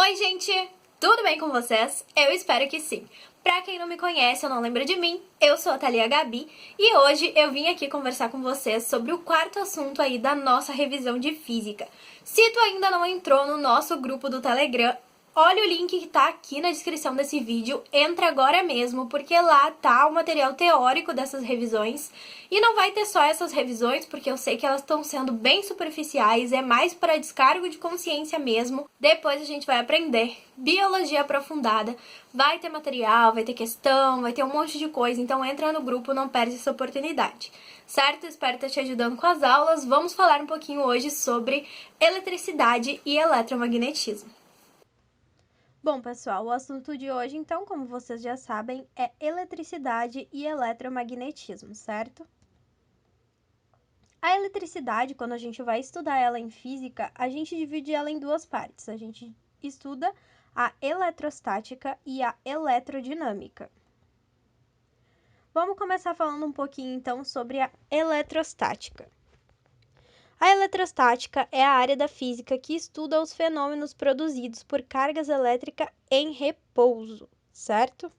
Oi, gente! Tudo bem com vocês? Eu espero que sim. Pra quem não me conhece ou não lembra de mim, eu sou a Thalia Gabi e hoje eu vim aqui conversar com vocês sobre o quarto assunto aí da nossa revisão de física. Se tu ainda não entrou no nosso grupo do Telegram, olha o link que tá aqui na descrição desse vídeo, entra agora mesmo, porque lá tá o material teórico dessas revisões. E não vai ter só essas revisões, porque eu sei que elas estão sendo bem superficiais, é mais para descargo de consciência mesmo. Depois a gente vai aprender biologia aprofundada, vai ter material, vai ter questão, vai ter um monte de coisa, então entra no grupo, não perde essa oportunidade. Certo? Espero estar te ajudando com as aulas. Vamos falar um pouquinho hoje sobre eletricidade e eletromagnetismo. Bom, pessoal, o assunto de hoje, então, como vocês já sabem, é eletricidade e eletromagnetismo, certo? A eletricidade, quando a gente vai estudar ela em física, a gente divide ela em duas partes. A gente estuda a eletrostática e a eletrodinâmica. Vamos começar falando um pouquinho, então, sobre a eletrostática. A eletrostática é a área da física que estuda os fenômenos produzidos por cargas elétricas em repouso, certo?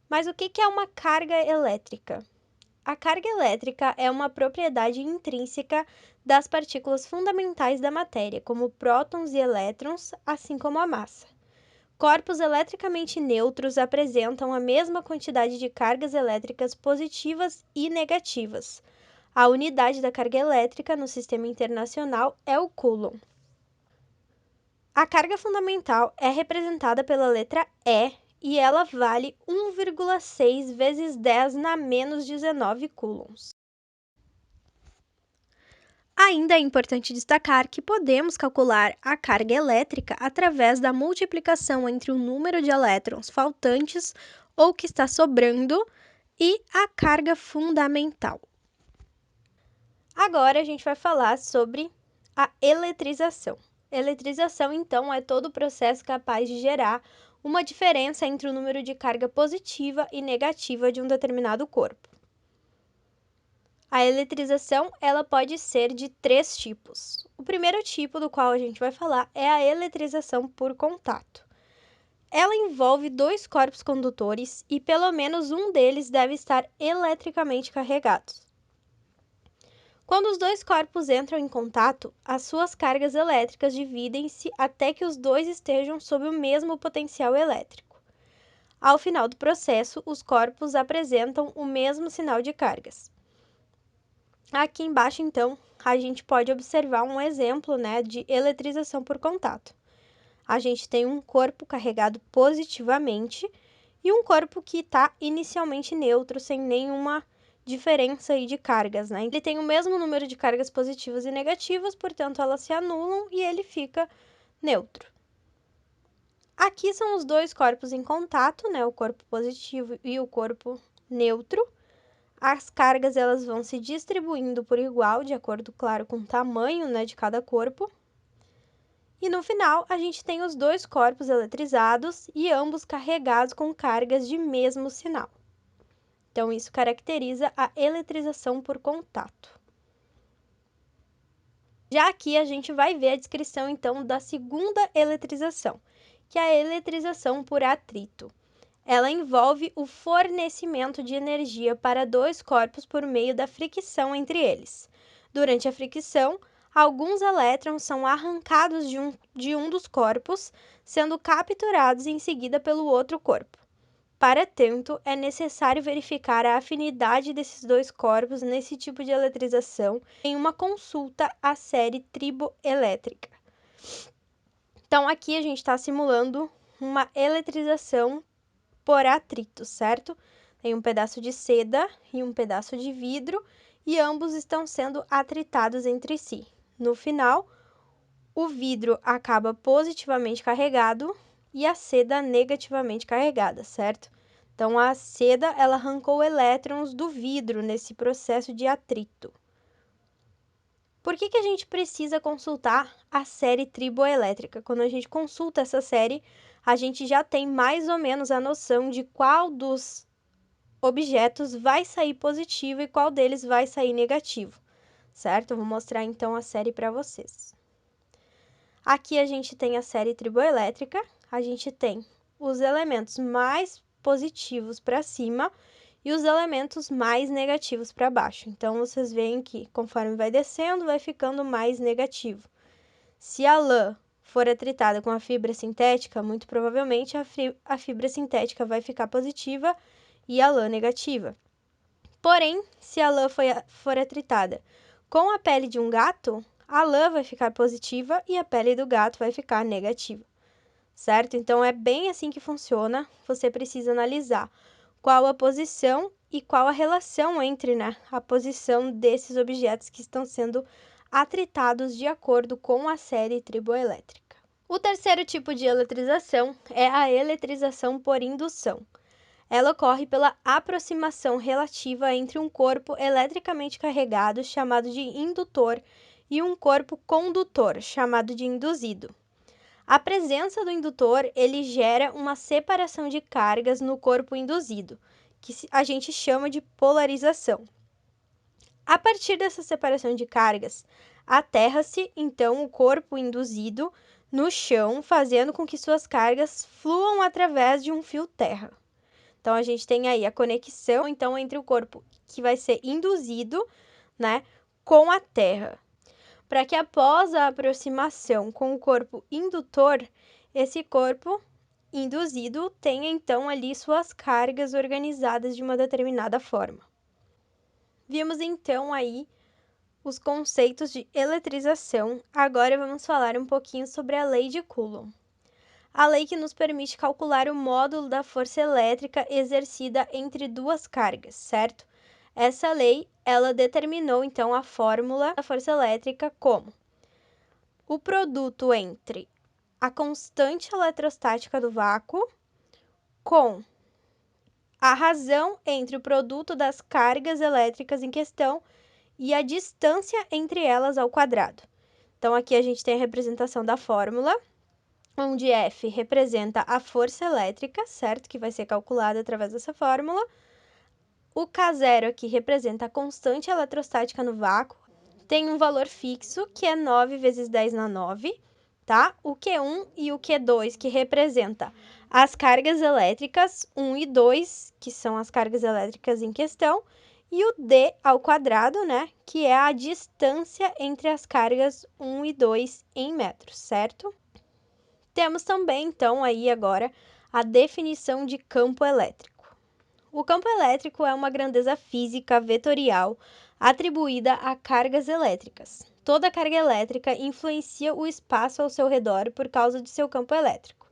Mas o que é uma carga elétrica? A carga elétrica é uma propriedade intrínseca das partículas fundamentais da matéria, como prótons e elétrons, assim como a massa. Corpos eletricamente neutros apresentam a mesma quantidade de cargas elétricas positivas e negativas. A unidade da carga elétrica no sistema internacional é o coulomb. A carga fundamental é representada pela letra E e ela vale 1,6 vezes 10 na menos 19 coulombs. Ainda é importante destacar que podemos calcular a carga elétrica através da multiplicação entre o número de elétrons faltantes ou que está sobrando e a carga fundamental. Agora a gente vai falar sobre a eletrização. Eletrização, então, é todo o processo capaz de gerar uma diferença entre o número de carga positiva e negativa de um determinado corpo. A eletrização, ela pode ser de três tipos. O primeiro tipo do qual a gente vai falar é a eletrização por contato. Ela envolve dois corpos condutores e pelo menos um deles deve estar eletricamente carregado. Quando os dois corpos entram em contato, as suas cargas elétricas dividem-se até que os dois estejam sob o mesmo potencial elétrico. Ao final do processo, os corpos apresentam o mesmo sinal de cargas. Aqui embaixo, então, a gente pode observar um exemplo, de eletrização por contato. A gente tem um corpo carregado positivamente e um corpo que está inicialmente neutro, sem nenhuma diferença aí de cargas, Ele tem o mesmo número de cargas positivas e negativas, portanto, elas se anulam e ele fica neutro. Aqui são os dois corpos em contato, o corpo positivo e o corpo neutro. As cargas elas vão se distribuindo por igual, de acordo, claro, com o tamanho, de cada corpo. E no final, a gente tem os dois corpos eletrizados e ambos carregados com cargas de mesmo sinal. Então, isso caracteriza a eletrização por contato. Já aqui, a gente vai ver a descrição, então, da segunda eletrização, que é a eletrização por atrito. Ela envolve o fornecimento de energia para dois corpos por meio da fricção entre eles. Durante a fricção, alguns elétrons são arrancados de um dos corpos, sendo capturados em seguida pelo outro corpo. Para tanto, é necessário verificar a afinidade desses dois corpos nesse tipo de eletrização em uma consulta à série triboelétrica. Então, aqui a gente está simulando uma eletrização por atrito, certo? Tem um pedaço de seda e um pedaço de vidro e ambos estão sendo atritados entre si. No final, o vidro acaba positivamente carregado e a seda negativamente carregada, certo? Então, a seda, ela arrancou elétrons do vidro nesse processo de atrito. Por que a gente precisa consultar a série triboelétrica? Quando a gente consulta essa série, a gente já tem mais ou menos a noção de qual dos objetos vai sair positivo e qual deles vai sair negativo, certo? Eu vou mostrar então a série para vocês. Aqui a gente tem a série triboelétrica, a gente tem os elementos mais positivos para cima e os elementos mais negativos para baixo. Então, vocês veem que conforme vai descendo, vai ficando mais negativo. Se a lã for atritada com a fibra sintética, muito provavelmente a fibra sintética vai ficar positiva e a lã negativa. Porém, se a lã for atritada com a pele de um gato, a lã vai ficar positiva e a pele do gato vai ficar negativa, certo? Então, é bem assim que funciona. Você precisa analisar qual a posição e qual a relação entre, a posição desses objetos que estão sendo atritados de acordo com a série triboelétrica. O terceiro tipo de eletrização é a eletrização por indução. Ela ocorre pela aproximação relativa entre um corpo eletricamente carregado, chamado de indutor, e um corpo condutor, chamado de induzido. A presença do indutor, ele gera uma separação de cargas no corpo induzido, que a gente chama de polarização. A partir dessa separação de cargas, aterra-se, então, o corpo induzido no chão, fazendo com que suas cargas fluam através de um fio terra. Então, a gente tem aí a conexão, então, entre o corpo que vai ser induzido, com a terra. Para que após a aproximação com o corpo indutor, esse corpo induzido tenha, então, ali suas cargas organizadas de uma determinada forma. Vimos, então, aí os conceitos de eletrização. Agora vamos falar um pouquinho sobre a lei de Coulomb. A lei que nos permite calcular o módulo da força elétrica exercida entre duas cargas, certo? Essa lei, ela determinou, então, a fórmula da força elétrica como o produto entre a constante eletrostática do vácuo com a razão entre o produto das cargas elétricas em questão e a distância entre elas ao quadrado. Então, aqui a gente tem a representação da fórmula, onde F representa a força elétrica, certo? Que vai ser calculada através dessa fórmula. O K0 aqui representa a constante eletrostática no vácuo. Tem um valor fixo, que é 9 vezes 10 na 9, tá? O Q1 e o Q2, que representa as cargas elétricas 1 e 2, que são as cargas elétricas em questão, e o D ao quadrado, que é a distância entre as cargas 1 e 2 em metros, certo? Temos também, então, aí agora a definição de campo elétrico. O campo elétrico é uma grandeza física vetorial atribuída a cargas elétricas. Toda carga elétrica influencia o espaço ao seu redor por causa de seu campo elétrico.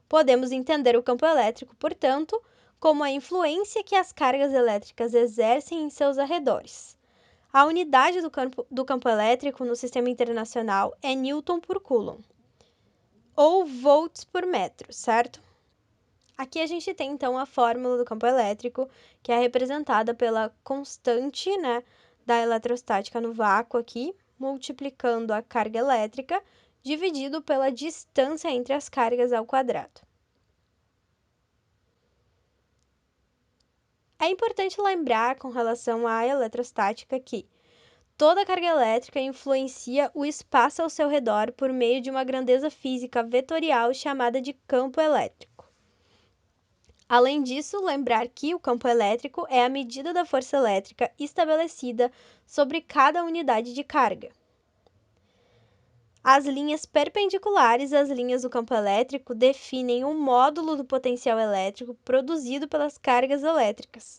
Podemos entender o campo elétrico, portanto, como a influência que as cargas elétricas exercem em seus arredores. A unidade do campo elétrico no sistema internacional é Newton por Coulomb, ou volts por metro, certo? Aqui a gente tem, então, a fórmula do campo elétrico, que é representada pela constante, da eletrostática no vácuo aqui, multiplicando a carga elétrica, dividido pela distância entre as cargas ao quadrado. É importante lembrar, com relação à eletrostática, que toda carga elétrica influencia o espaço ao seu redor por meio de uma grandeza física vetorial chamada de campo elétrico. Além disso, lembrar que o campo elétrico é a medida da força elétrica estabelecida sobre cada unidade de carga. As linhas perpendiculares às linhas do campo elétrico definem o módulo do potencial elétrico produzido pelas cargas elétricas.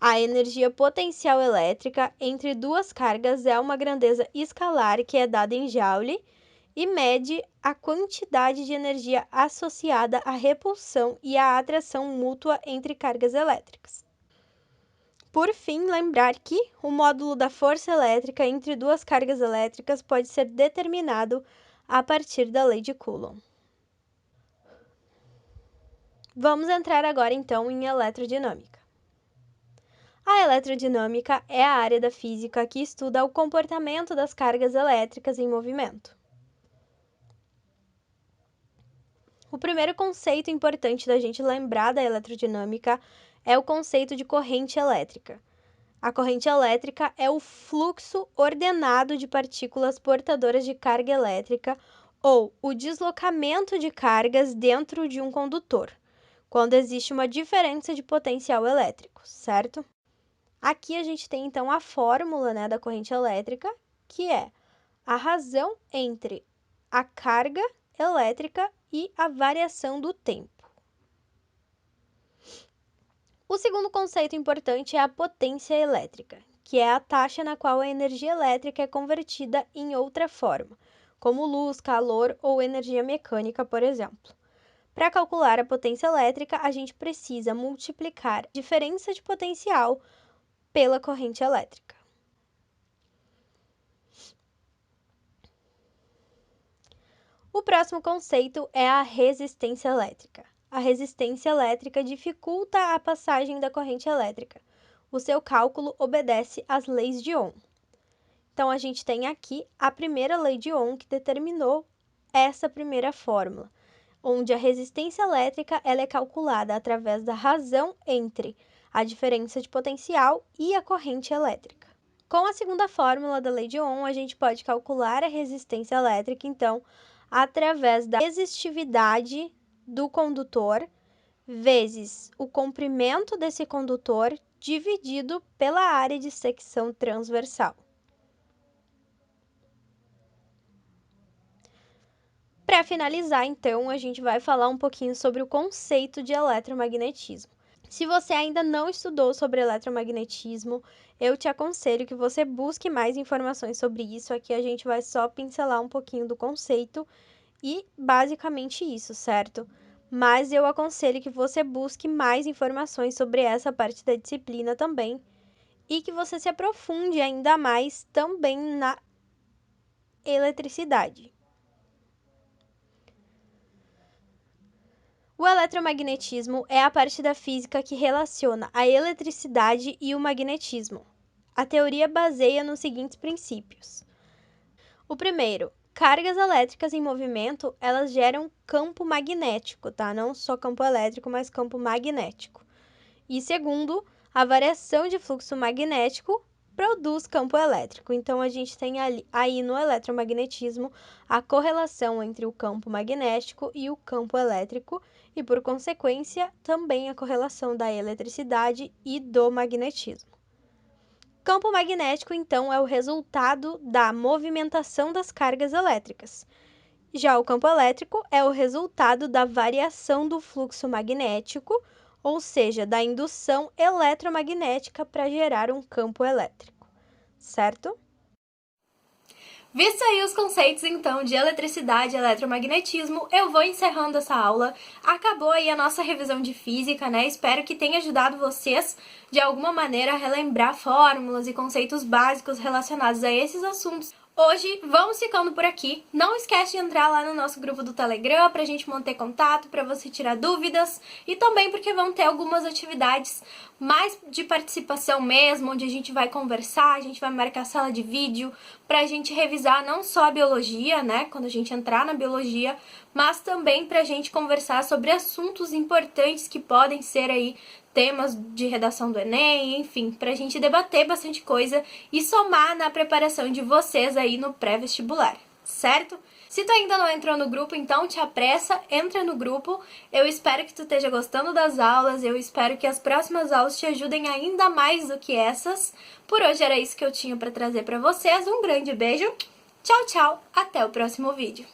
A energia potencial elétrica entre duas cargas é uma grandeza escalar que é dada em Joule e mede a quantidade de energia associada à repulsão e à atração mútua entre cargas elétricas. Por fim, lembrar que o módulo da força elétrica entre duas cargas elétricas pode ser determinado a partir da lei de Coulomb. Vamos entrar agora, então, em eletrodinâmica. A eletrodinâmica é a área da física que estuda o comportamento das cargas elétricas em movimento. O primeiro conceito importante da gente lembrar da eletrodinâmica é o conceito de corrente elétrica. A corrente elétrica é o fluxo ordenado de partículas portadoras de carga elétrica ou o deslocamento de cargas dentro de um condutor, quando existe uma diferença de potencial elétrico, certo? Aqui a gente tem então a fórmula, né, da corrente elétrica, que é a razão entre a carga elétrica e a variação do tempo. O segundo conceito importante é a potência elétrica, que é a taxa na qual a energia elétrica é convertida em outra forma, como luz, calor ou energia mecânica, por exemplo. Para calcular a potência elétrica, a gente precisa multiplicar a diferença de potencial pela corrente elétrica. O próximo conceito é a resistência elétrica. A resistência elétrica dificulta a passagem da corrente elétrica. O seu cálculo obedece às leis de Ohm. Então, a gente tem aqui a primeira lei de Ohm que determinou essa primeira fórmula, onde a resistência elétrica ela é calculada através da razão entre a diferença de potencial e a corrente elétrica. Com a segunda fórmula da lei de Ohm, a gente pode calcular a resistência elétrica, então, através da resistividade do condutor vezes o comprimento desse condutor dividido pela área de secção transversal. Para finalizar, então, a gente vai falar um pouquinho sobre o conceito de eletromagnetismo. Se você ainda não estudou sobre eletromagnetismo, eu te aconselho que você busque mais informações sobre isso. Aqui a gente vai só pincelar um pouquinho do conceito e basicamente isso, certo? Mas eu aconselho que você busque mais informações sobre essa parte da disciplina também e que você se aprofunde ainda mais também na eletricidade. O eletromagnetismo é a parte da física que relaciona a eletricidade e o magnetismo. A teoria baseia nos seguintes princípios. O primeiro, cargas elétricas em movimento, elas geram campo magnético, tá? Não só campo elétrico, mas campo magnético. E segundo, a variação de fluxo magnético produz campo elétrico. Então, a gente tem aí no eletromagnetismo a correlação entre o campo magnético e o campo elétrico e, por consequência, também a correlação da eletricidade e do magnetismo. Campo magnético, então, é o resultado da movimentação das cargas elétricas. Já o campo elétrico é o resultado da variação do fluxo magnético, ou seja, da indução eletromagnética para gerar um campo elétrico, certo? Visto aí os conceitos, então, de eletricidade e eletromagnetismo, eu vou encerrando essa aula. Acabou aí a nossa revisão de física, né? Espero que tenha ajudado vocês, de alguma maneira, a relembrar fórmulas e conceitos básicos relacionados a esses assuntos. Hoje, vamos ficando por aqui. Não esquece de entrar lá no nosso grupo do Telegram pra gente manter contato, pra você tirar dúvidas e também porque vão ter algumas atividades mais de participação mesmo, onde a gente vai conversar, a gente vai marcar sala de vídeo pra gente revisar não só a biologia, né, quando a gente entrar na biologia, mas também pra gente conversar sobre assuntos importantes que podem ser aí temas de redação do Enem, enfim, pra gente debater bastante coisa e somar na preparação de vocês aí no pré-vestibular, certo? Se tu ainda não entrou no grupo, então te apressa, entra no grupo. Eu espero que tu esteja gostando das aulas, eu espero que as próximas aulas te ajudem ainda mais do que essas. Por hoje era isso que eu tinha pra trazer pra vocês. Um grande beijo, tchau, tchau, até o próximo vídeo.